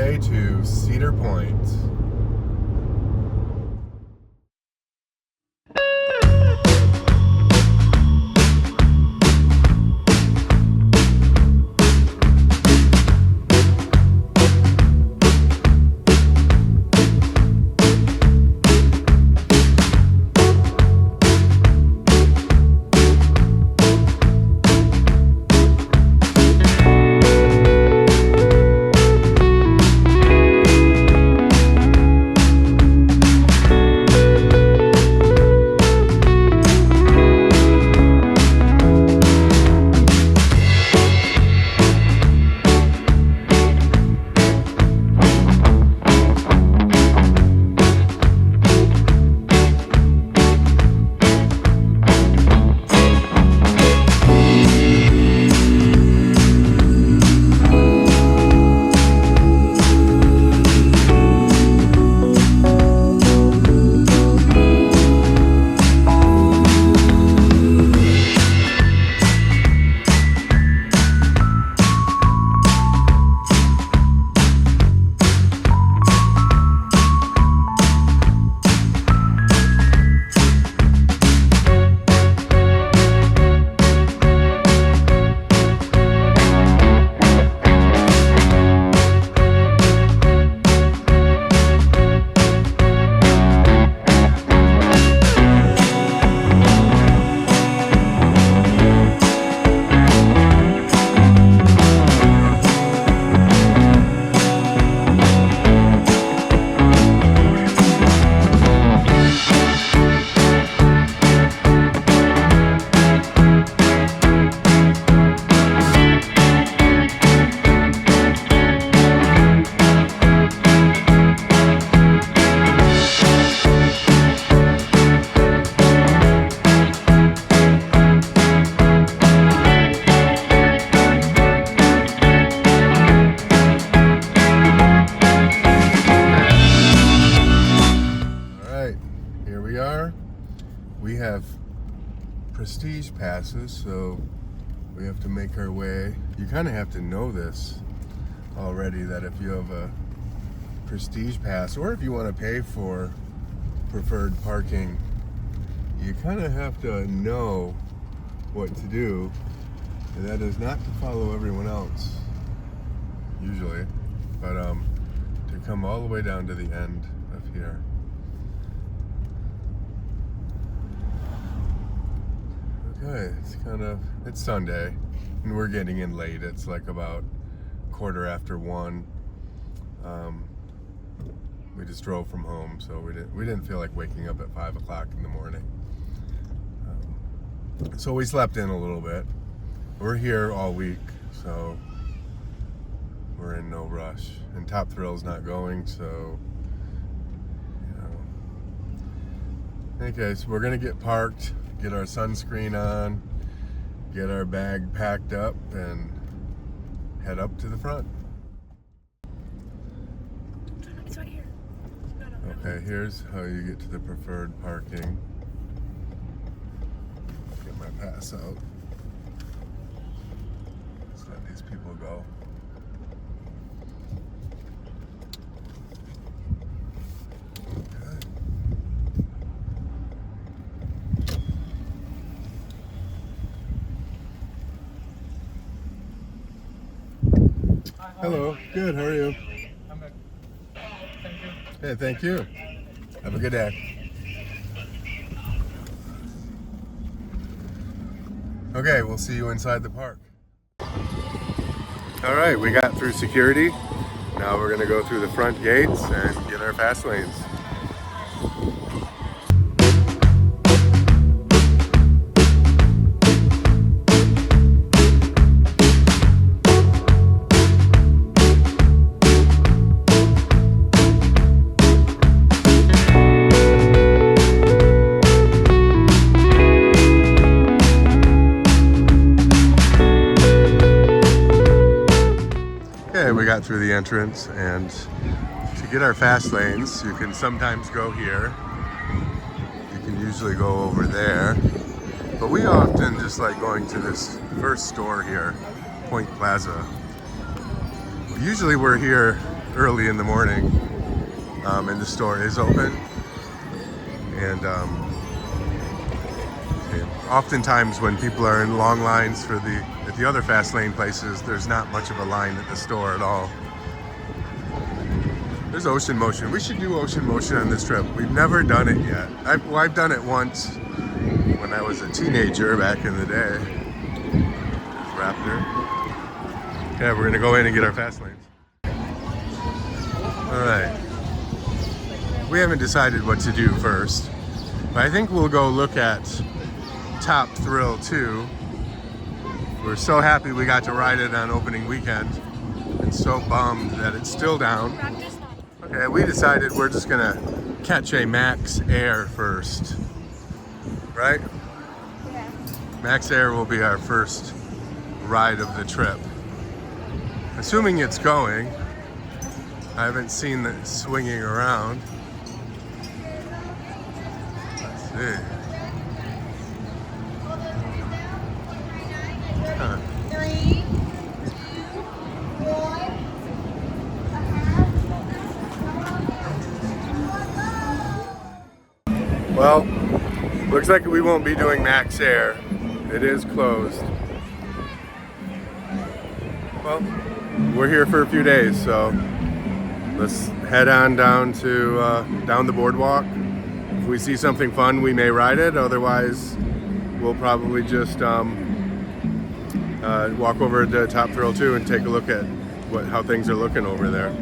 way to Cedar Point. We have prestige passes, so we have to make our way. You kind of have to know this already, that if you have a prestige pass, or if you want to pay for preferred parking, you kind of have to know what to do, and that is not to follow everyone else, usually, but to come all the way down to the end of here. Okay, it's Sunday, and we're getting in late. It's like about 1:15. We just drove from home, so we didn't feel like waking up at 5 o'clock in the morning. So we slept in a little bit. We're here all week, so we're in no rush. And Top Thrill's not going, so Okay, so we're gonna get parked, get our sunscreen on, get our bag packed up, and head up to the front. It's right here. No. Okay, here's how you get to the preferred parking. Get my pass out. Let's let these people go. Hello, good, how are you? I'm good. Thank you. Hey, thank you. Have a good day. Okay, we'll see you inside the park. All right, we got through security. Now we're gonna go through the front gates and get our fast lanes. We got through the entrance, and to get our fast lanes, you can sometimes go here. You can usually go over there, but we often just like going to this first store here, Point Plaza. Usually we're here early in the morning, and the store is open. And oftentimes when people are in long lines for at the other fast lane places, there's not much of a line at the store at all. There's Ocean Motion. We should do Ocean Motion on this trip. We've never done it yet. I've done it once when I was a teenager back in the day. There's Raptor. Yeah, we're gonna go in and get our fast lanes. All right. We haven't decided what to do first, but I think we'll go look at Top Thrill 2. We're so happy we got to ride it on opening weekend and so bummed that it's still down. Okay, we decided we're just gonna catch a Max Air first, right? Yeah. Max Air will be our first ride of the trip. Assuming it's going. I haven't seen it swinging around. Let's see. Huh. 3, 2, 1. Well, looks like we won't be doing Max Air. It is closed. Well, we're here for a few days, so let's head on down to down the boardwalk. If we see something fun, we may ride it. Otherwise, we'll probably just walk over to Top Thrill 2 and take a look at how things are looking over there.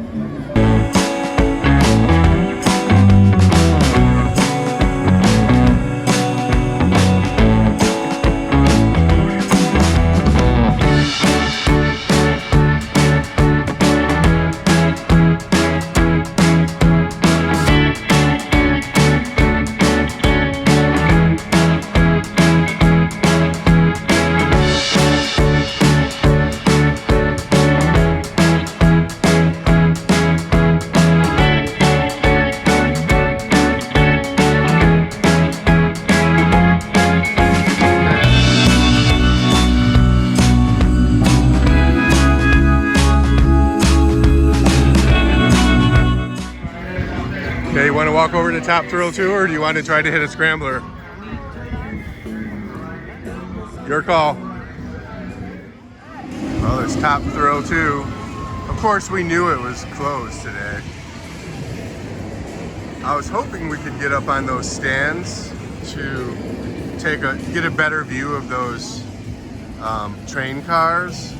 Okay, you want to walk over to Top Thrill 2, or do you want to try to hit a scrambler? Your call. Well, it's Top Thrill 2. Of course, we knew it was closed today. I was hoping we could get up on those stands to get a better view of those train cars.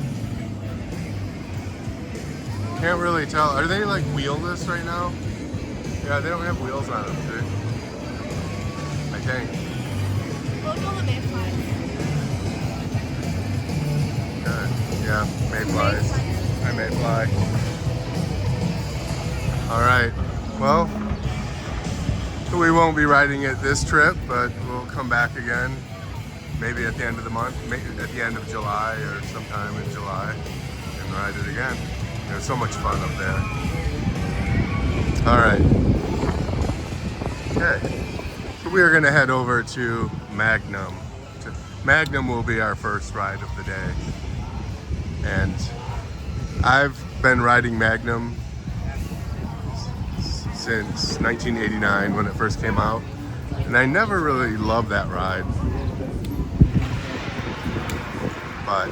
Can't really tell. Are they like wheelless right now? Yeah, they don't have wheels on them, dude. I think. Look at all the mayflies. Yeah, mayflies. Hi, mayfly. All right. Well, we won't be riding it this trip, but we'll come back again, maybe at the end of the month, maybe at the end of July or sometime in July, and ride it again. There's so much fun up there. All right. Okay, so we are going to head over to Magnum. Magnum will be our first ride of the day. And I've been riding Magnum since 1989 when it first came out. And I never really loved that ride. But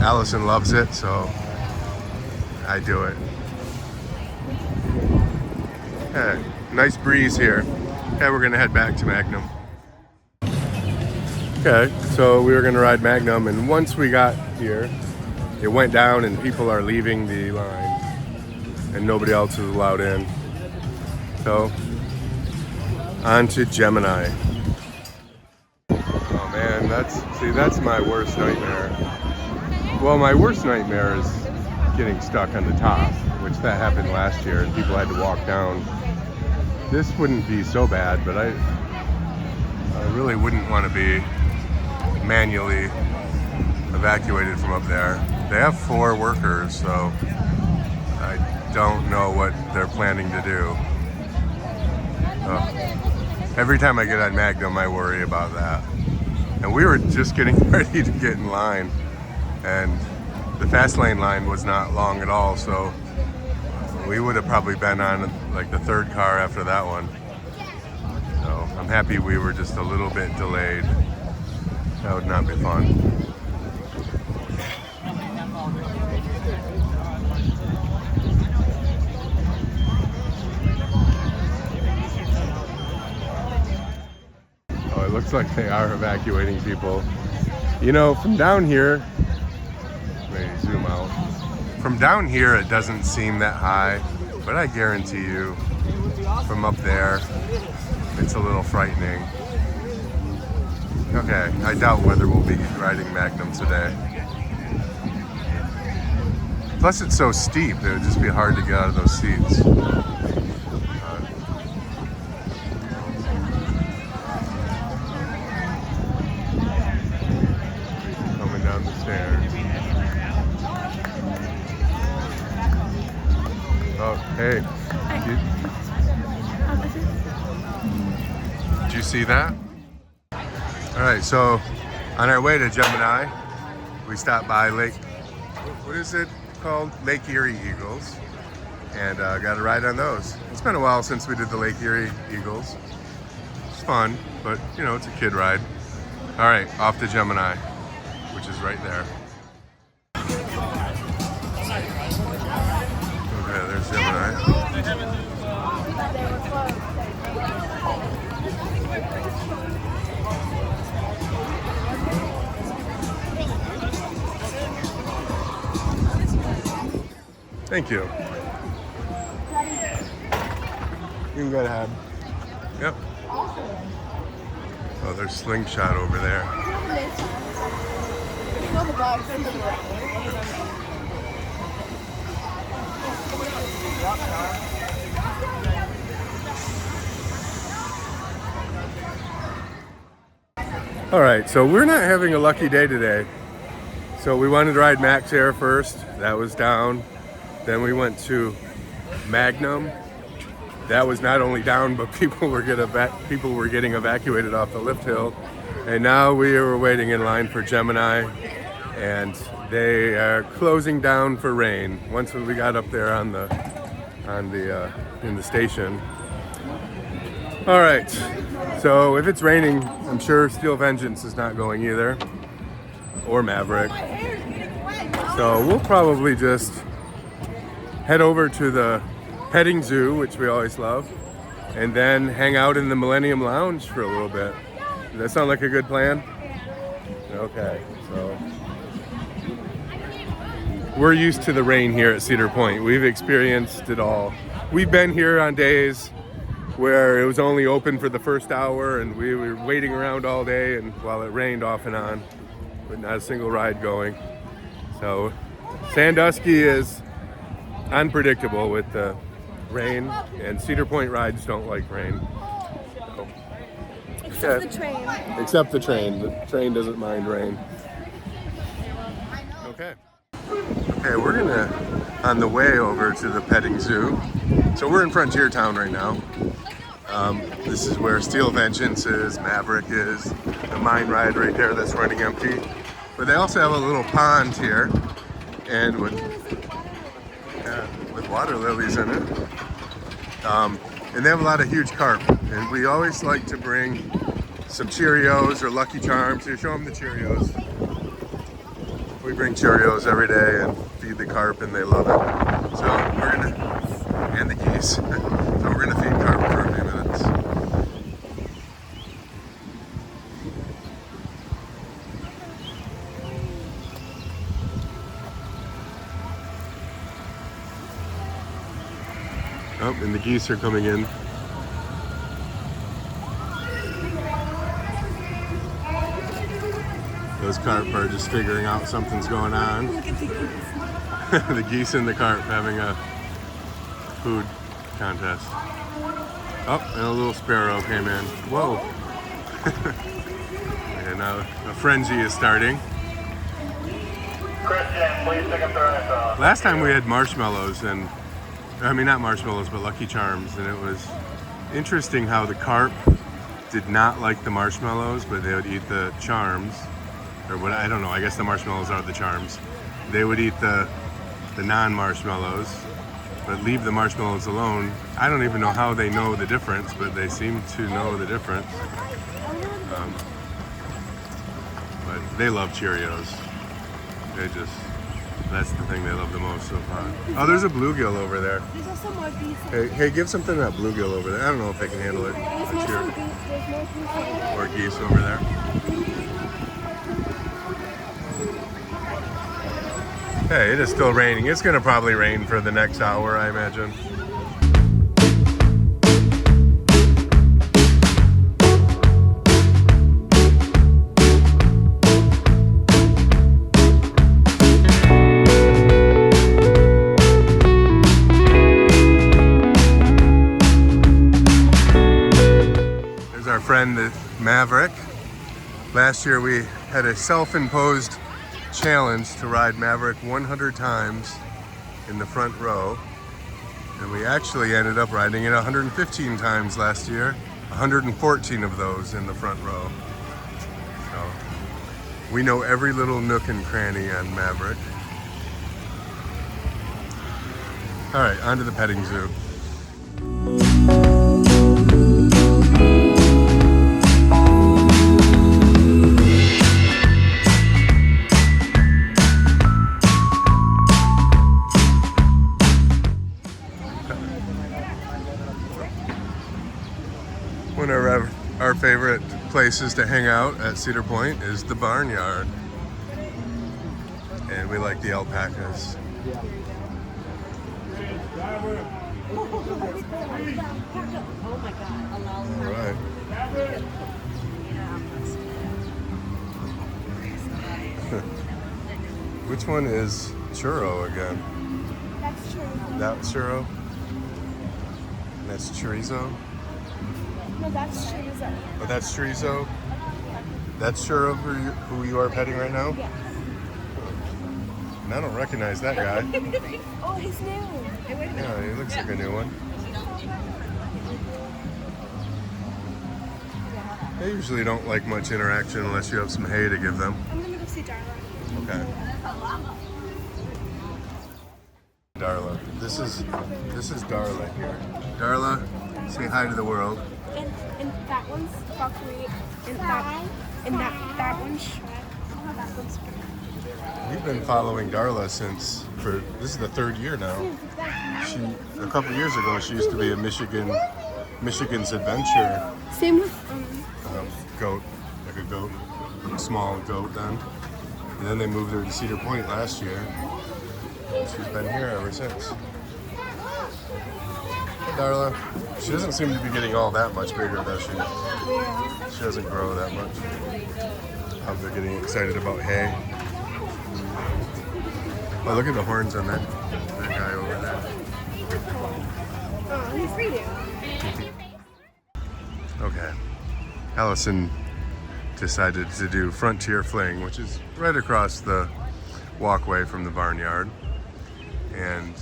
Allison loves it, so I do it. Okay. Nice breeze here. Okay, we're gonna head back to Magnum. Okay, so we were gonna ride Magnum, and once we got here, it went down and people are leaving the line and nobody else is allowed in. So, on to Gemini. Oh man, that's my worst nightmare. Well, my worst nightmare is getting stuck on the top, which that happened last year and people had to walk down. This wouldn't be so bad, but I really wouldn't want to be manually evacuated from up there. They have 4 workers, so I don't know what they're planning to do. Every time I get on Magnum, I worry about that. And we were just getting ready to get in line, and the fast lane line was not long at all, so We would have probably been on like the third car after that one. So I'm happy we were just a little bit delayed. That would not be fun. Oh, it looks like they are evacuating people. You know, from down here, let me zoom out. From down here, it doesn't seem that high, but I guarantee you, from up there, it's a little frightening. Okay, I doubt whether we'll be riding Magnum today. Plus, it's so steep, it would just be hard to get out of those seats. Coming down the stairs. Oh, hey. Did you see that? All right, so on our way to Gemini, we stopped by Lake, what is it called? Lake Erie Eagles, and got a ride on those. It's been a while since we did the Lake Erie Eagles. It's fun, but you know, it's a kid ride. All right, off to Gemini, which is right there. Okay, there's Gemini. Thank you. You can go ahead. Yep. Oh, there's Slingshot over there. All right, so we're not having a lucky day today. So we wanted to ride Max Air first. That was down. Then we went to Magnum. That was not only down, but people were getting evacuated off the lift hill. And now we are waiting in line for Gemini, and they are closing down for rain. Once we got up there in the station. All right. So if it's raining, I'm sure Steel Vengeance is not going either, or Maverick. So we'll probably just head over to the petting zoo, which we always love, and then hang out in the Millennium Lounge for a little bit. Does that sound like a good plan? Okay, so we're used to the rain here at Cedar Point. We've experienced it all. We've been here on days where it was only open for the first hour and we were waiting around all day and while it rained off and on, but not a single ride going. So Sandusky is unpredictable with the rain, and Cedar Point rides don't like rain. So, Except the train. Except the train. The train doesn't mind rain. Okay. Okay, we're on the way over to the petting zoo. So we're in Frontier Town right now. This is where Steel Vengeance is, Maverick is, the mine ride right there that's running empty. But they also have a little pond here, and with water lilies in it. And they have a lot of huge carp. And we always like to bring some Cheerios or Lucky Charms. Here, show them the Cheerios. We bring Cheerios every day and feed the carp, and they love it. So we're gonna, and the geese. So we're gonna feed carp for a few minutes. Oh, and the geese are coming in. Those carp are just figuring out something's going on. Look at the geese. The geese and the carp having a food contest. Oh, and a little sparrow came in. Whoa. And now a frenzy is starting. Christian, please take a turn. Last time we had marshmallows, and I mean, not marshmallows, but Lucky Charms, and it was interesting how the carp did not like the marshmallows, but they would eat the charms, or what, I don't know, I guess the marshmallows are the charms. They would eat the non-marshmallows, but leave the marshmallows alone. I don't even know how they know the difference, but they seem to know the difference. But they love Cheerios. That's the thing they love the most so far. Oh, there's a bluegill over there. There's also more bees. Hey, give something to that bluegill over there. I don't know if they can handle it. There's more some geese. There's more geese over there. Or geese over there. Hey, it is still raining. It's gonna probably rain for the next hour, I imagine. There's our friend, the Maverick. Last year we had a self-imposed challenge to ride Maverick 100 times in the front row, and we actually ended up riding it 115 times last year, 114 of those in the front row. So we know every little nook and cranny on Maverick. All right, on to the petting zoo. One of our favorite places to hang out at Cedar Point is the Barnyard. And we like the alpacas. Oh my God! All right. Which one is churro again? That's true. That's churro? That's chorizo? No, that's chorizo. Oh, that's chorizo? That's churro who you are petting right now? Yeah. And I don't recognize that guy. Oh, he's new. Hey, wait a minute. Yeah, he looks like a new one. They usually don't like much interaction unless you have some hay to give them. I'm gonna go see Darla. Okay. Darla. This is Darla here. Darla, say hi to the world. And that one's buckwheat. And that one's shred. Oh, that looks good. We've been following Darla this is the third year now. A couple years ago, she used to be a Michigan's Adventure Same with goat, like a goat, a small goat then. And then they moved her to Cedar Point last year. And she's been here ever since. Hey, Darla. She doesn't seem to be getting all that much bigger, does she? yeah. She doesn't grow that much. They're getting excited about hay. Oh, look at the horns on that guy over there. Oh, he's reading. Okay. Allison decided to do Frontier Fling, which is right across the walkway from the Barnyard. And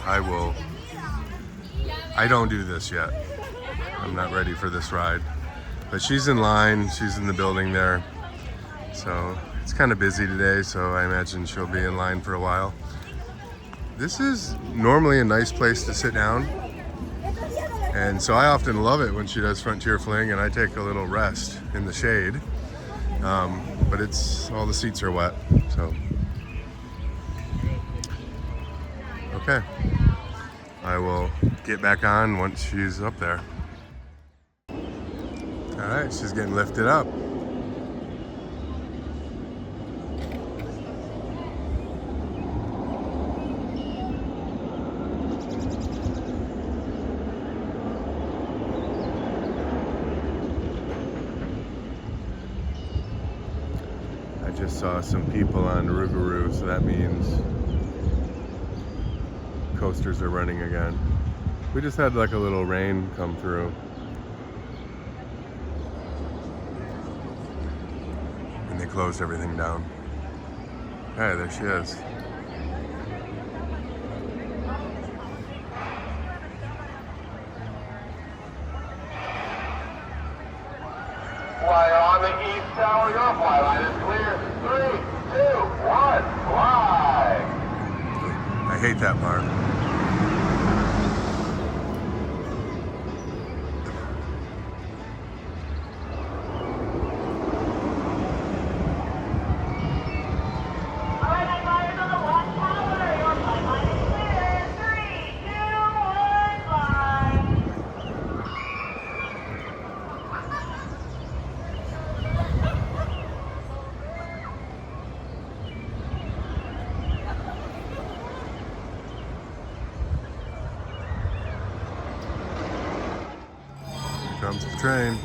I don't do this yet. I'm not ready for this ride. But she's in line, she's in the building there. So it's kind of busy today, so I imagine she'll be in line for a while. This is normally a nice place to sit down. And so I often love it when she does Frontier Fling and I take a little rest in the shade. But all the seats are wet, so. Okay. I will get back on once she's up there. All right, she's getting lifted up. I just saw some people on Rougarou, so that means coasters are running again. We just had like a little rain come through. And they closed everything down. Hey, there she is. Fly on the east tower, your fly line is clear. 3, 2, 1, fly! I hate that part. Comes the train.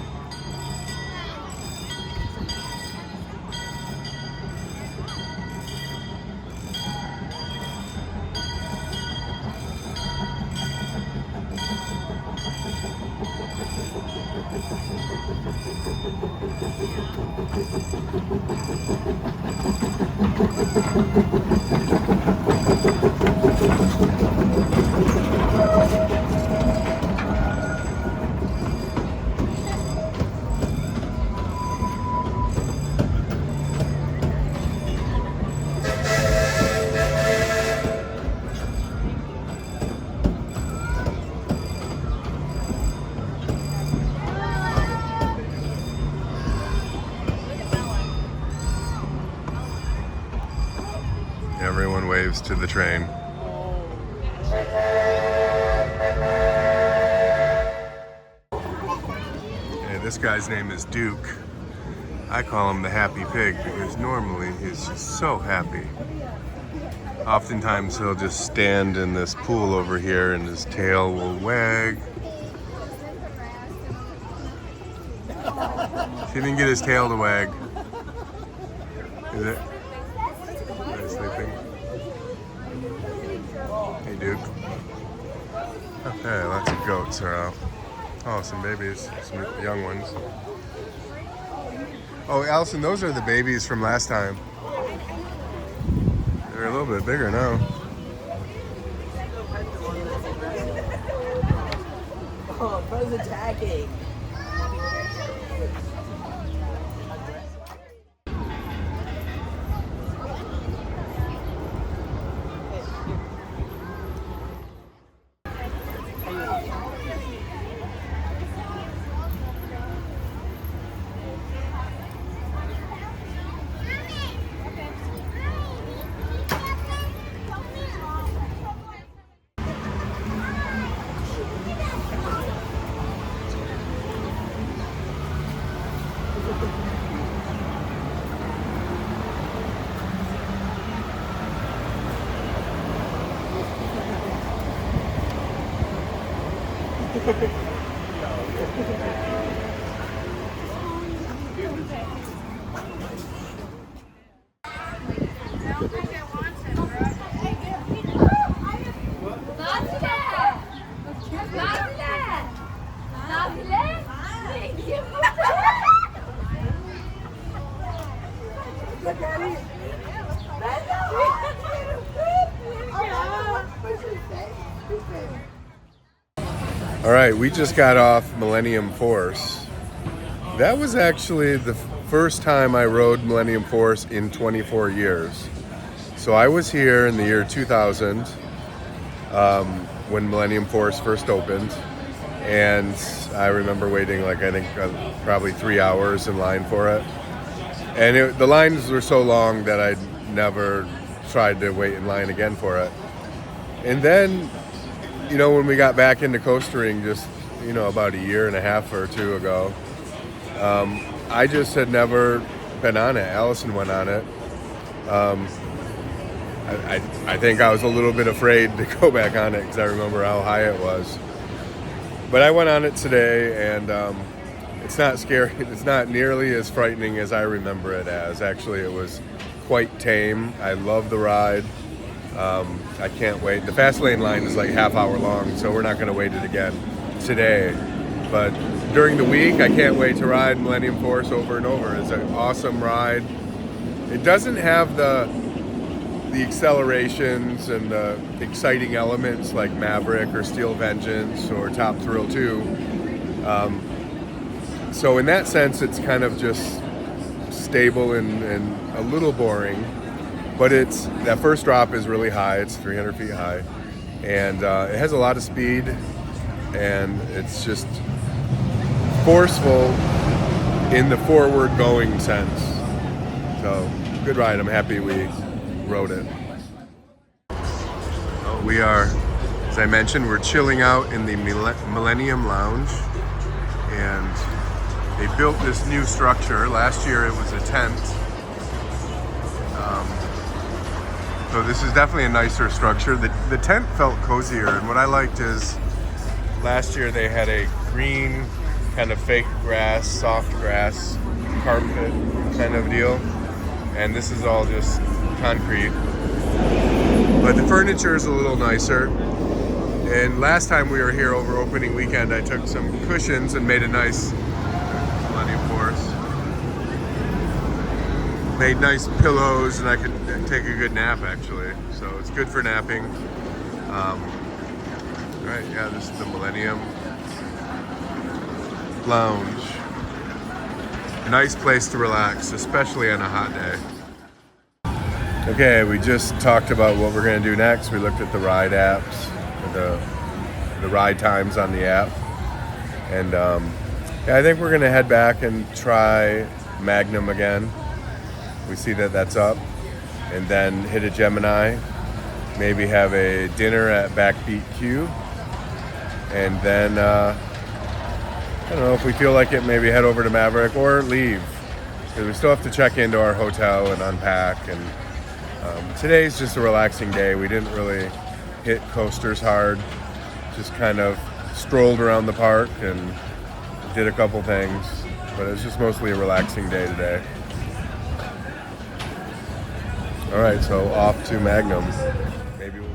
Everyone waves to the train. Hey, this guy's name is Duke. I call him the happy pig because normally he's just so happy. Oftentimes he'll just stand in this pool over here and his tail will wag. See if he can get his tail to wag. Is it? Is he sleeping? Hey, Duke. Okay, lots of goats are out. Oh, some babies, some young ones. Oh, Allison, those are the babies from last time. They're a little bit bigger now. Oh, bro's attacking. All right, we just got off Millennium Force. That was actually the first time I rode Millennium Force in 24 years. So I was here in the year 2000 when Millennium Force first opened. And I remember waiting like, I think probably 3 hours in line for it. And the lines were so long that I'd never tried to wait in line again for it. And then, you know, when we got back into coastering just, you know, about a year and a half or two ago, I just had never been on it. Allison went on it. I think I was a little bit afraid to go back on it because I remember how high it was. But I went on it today, and it's not scary. It's not nearly as frightening as I remember it as. Actually, it was quite tame. I love the ride. I can't wait. The fast lane line is like half hour long, so we're not going to wait it again today. But during the week, I can't wait to ride Millennium Force over and over. It's an awesome ride. It doesn't have the accelerations and the exciting elements like Maverick or Steel Vengeance or Top Thrill 2. So in that sense, it's kind of just stable and a little boring. but that first drop is really high. It's 300 feet high, and it has a lot of speed, and it's just forceful in the forward going sense. So good ride. I'm happy we rode it. We are, as I mentioned, we're chilling out in the Millennium Lounge, and they built this new structure. Last year it was a tent. So this is definitely a nicer structure. The tent felt cozier, and what I liked is last year they had a green kind of fake grass, soft grass carpet kind of deal, and this is all just concrete. But the furniture is a little nicer. And last time we were here over opening weekend, I took some cushions and made a nice, plenty of force. Made nice pillows, and I could take a good nap actually. So it's good for napping. Right, yeah, this is the Millennium Lounge. Nice place to relax, especially on a hot day. Okay, we just talked about what we're going to do next. We looked at the ride apps, the ride times on the app, and yeah, I think we're going to head back and try Magnum again. We see that that's up, and then hit a Gemini, maybe have a dinner at BackBeat BBQ, and then I don't know, if we feel like it, maybe head over to Maverick or leave, because we still have to check into our hotel and unpack. And today's just a relaxing day. We didn't really hit coasters hard, just kind of strolled around the park and did a couple things, but it's just mostly a relaxing day today. All right, so off to Magnum. Maybe we'll...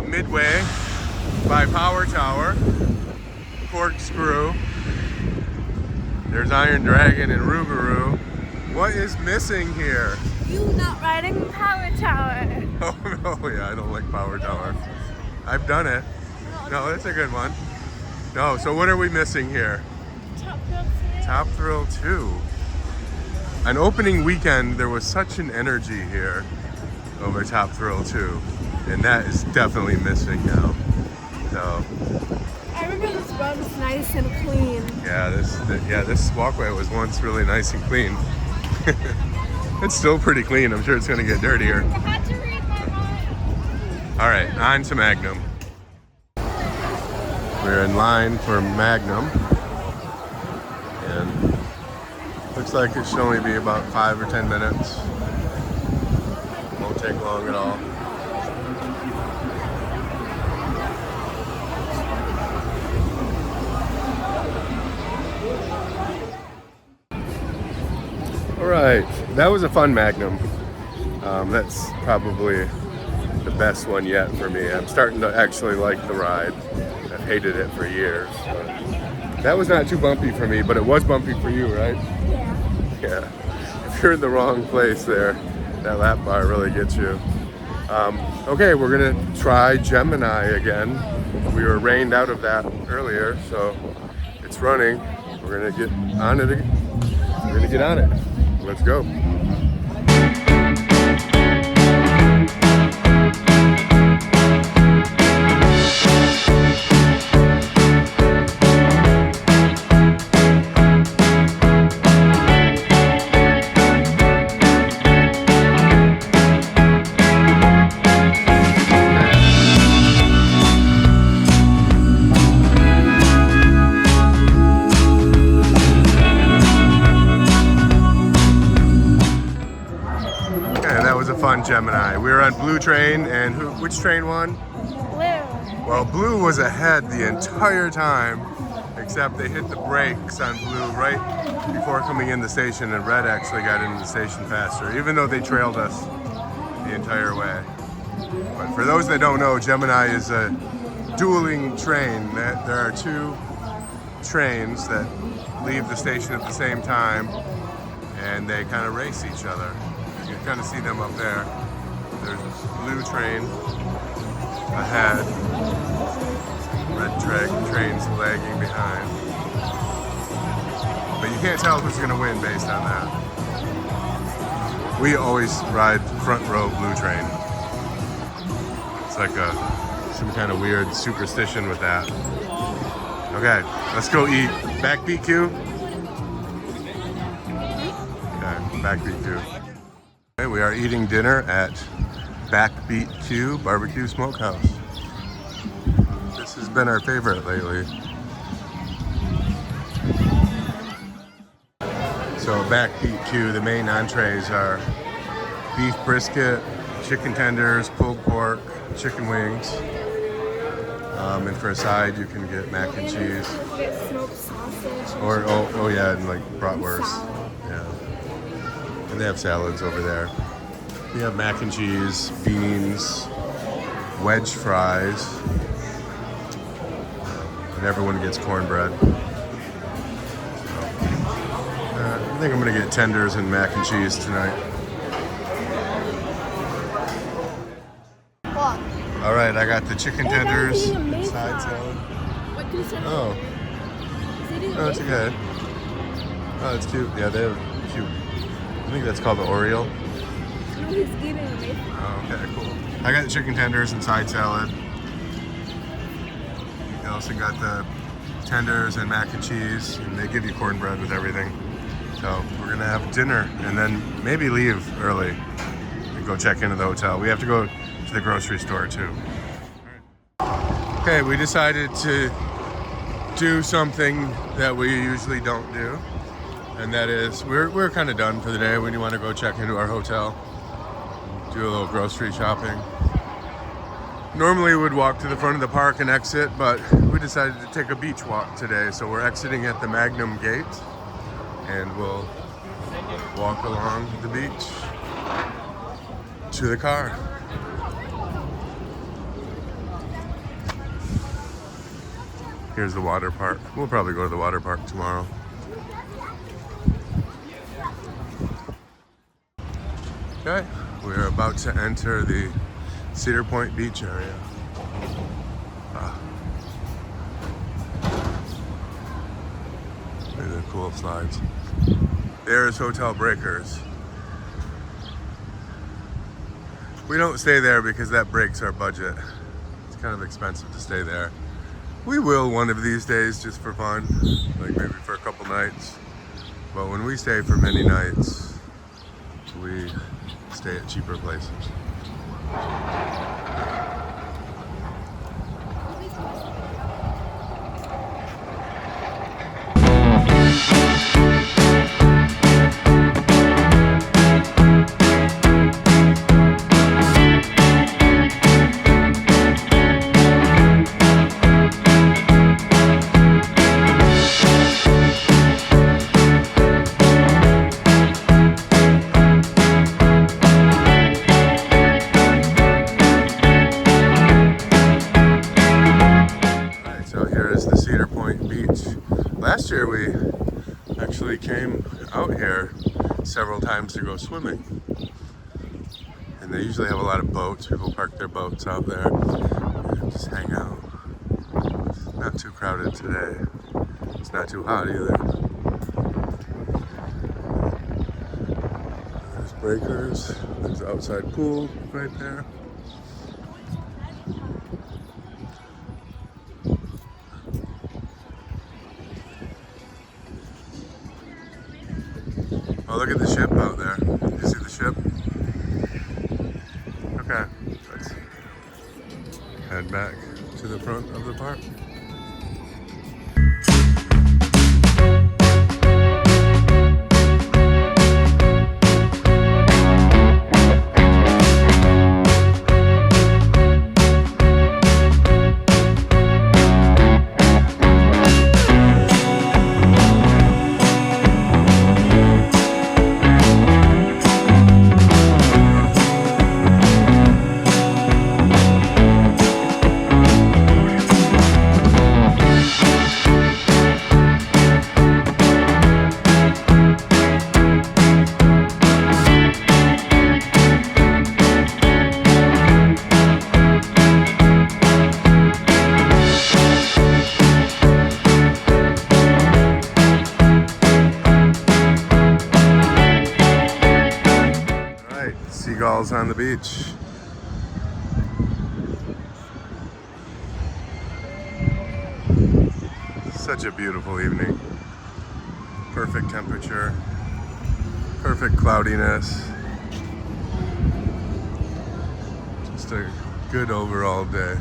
Midway by Power Tower, Corkscrew. There's Iron Dragon and Rougarou. What is missing here? You not riding Power Tower. Oh no, yeah, I don't like Power Tower. I've done it. No, that's a good one. No, so what are we missing here? Top Thrill 2. Top Thrill 2. On opening weekend, there was such an energy here over Top Thrill 2. And that is definitely missing now. So I remember this road was nice and clean. yeah, this walkway was once really nice and clean. It's still pretty clean. I'm sure it's gonna get dirtier. I had to read my mind. All right, on to Magnum. We're in line for Magnum, and looks like it should only be about 5 or 10 minutes. Won't take long at all. All right, that was a fun Magnum. That's probably the best one yet for me. I'm starting to actually like the ride. I've hated it for years. But that was not too bumpy for me, but it was bumpy for you, right? Yeah. Yeah. If you're in the wrong place there, that lap bar really gets you. Okay, we're gonna try Gemini again. We were rained out of that earlier, so it's running. We're gonna get on it. We're gonna get on it. Let's go. Gemini. We were on Blue Train, and which train won? Blue. Well, Blue was ahead the entire time, except they hit the brakes on Blue right before coming in the station, and Red actually got into the station faster, even though they trailed us the entire way. But for those that don't know, Gemini is a dueling train. There are two trains that leave the station at the same time, and they kind of race each other. You can kind of see them up there. There's Blue Train ahead. Red train's lagging behind. But you can't tell who's going to win based on that. We always ride front row Blue Train. It's like some kind of weird superstition with that. Okay, let's go eat. BackBeat BBQ? Okay, BackBeat BBQ. Okay, we are eating dinner at BackBeat BBQ Barbecue Smokehouse. This has been our favorite lately. So BackBeat BBQ, the main entrees are beef brisket, chicken tenders, pulled pork, chicken wings. And for a side, you can get mac and cheese. Get smoked sausage. Or, oh yeah, and like bratwurst. Salad. Yeah. And they have salads over there. We have mac and cheese, beans, wedge fries, and everyone gets cornbread. So, I think I'm gonna get tenders and mac and cheese tonight. What? All right, I got the chicken tenders, eating a main side fry. salad. What can you say? Oh, Is it eating oh, it's okay. Oh, it's cute. Yeah, they have cute. I think that's called the Oreo. No, he's eating a main fry. Oh, okay, cool. I got the chicken tenders and side salad. You also got the tenders and mac and cheese, and they give you cornbread with everything. So we're gonna have dinner and then maybe leave early and go check into the hotel. We have to go to the grocery store too. Okay, we decided to do something that we usually don't do, and that is we're kind of done for the day. We want to go check into our hotel, do a little grocery shopping. Normally we would walk to the front of the park and exit, but we decided to take a beach walk today, so we're exiting at the Magnum gate, and we'll walk along the beach to the car. Here's the water park. We'll probably go to the water park tomorrow. Okay, we're about to enter the Cedar Point Beach area. Look at the cool slides. There's Hotel Breakers. We don't stay there because that breaks our budget. It's kind of expensive to stay there. We will one of these days just for fun, like maybe for a couple nights. But when we stay for many nights, we stay at cheaper places. year we actually came out here several times to go swimming. And they usually have a lot of boats. People park their boats out there and just hang out. It's not too crowded today. It's not too hot either. There's breakers. There's the outside pool right there. Oh, look at the ship out there. Did you see the ship? Okay, let's head back to the front of the park. Seagulls on the beach. Such a beautiful evening. Perfect temperature, perfect cloudiness. Just a good overall day.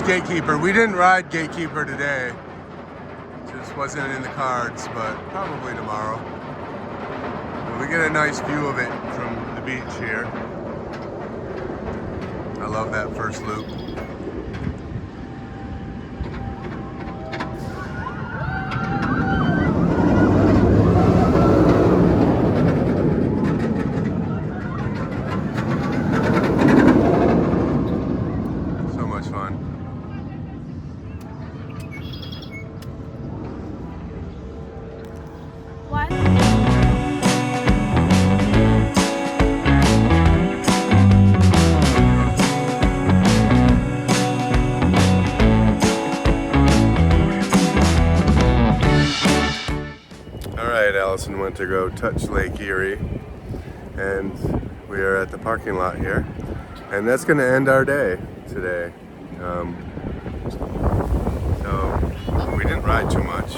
Gatekeeper. We didn't ride Gatekeeper today. Just wasn't in the cards, but probably tomorrow. But we get a nice view of it from the beach here. I love that first loop. So much fun. What? Alright, Allison went to go touch Lake Erie, and we are at the parking lot here, and that's going to end our day today. So we didn't ride too much.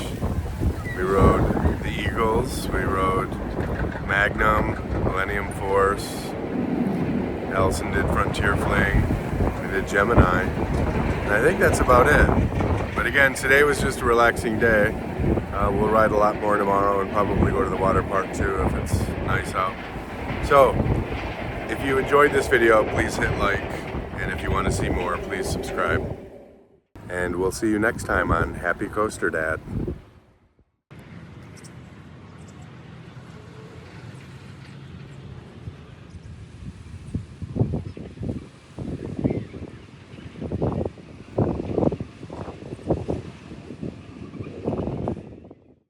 We rode the Eagles, we rode Magnum, Millennium Force, Allison did Frontier Fling, we did Gemini, and I think that's about it. But again, today was just a relaxing day. We'll ride a lot more tomorrow and probably go to the water park too if it's nice out. So, if you enjoyed this video, please hit like, and if you want to see more, please subscribe. And we'll see you next time on Happy Coaster Dad.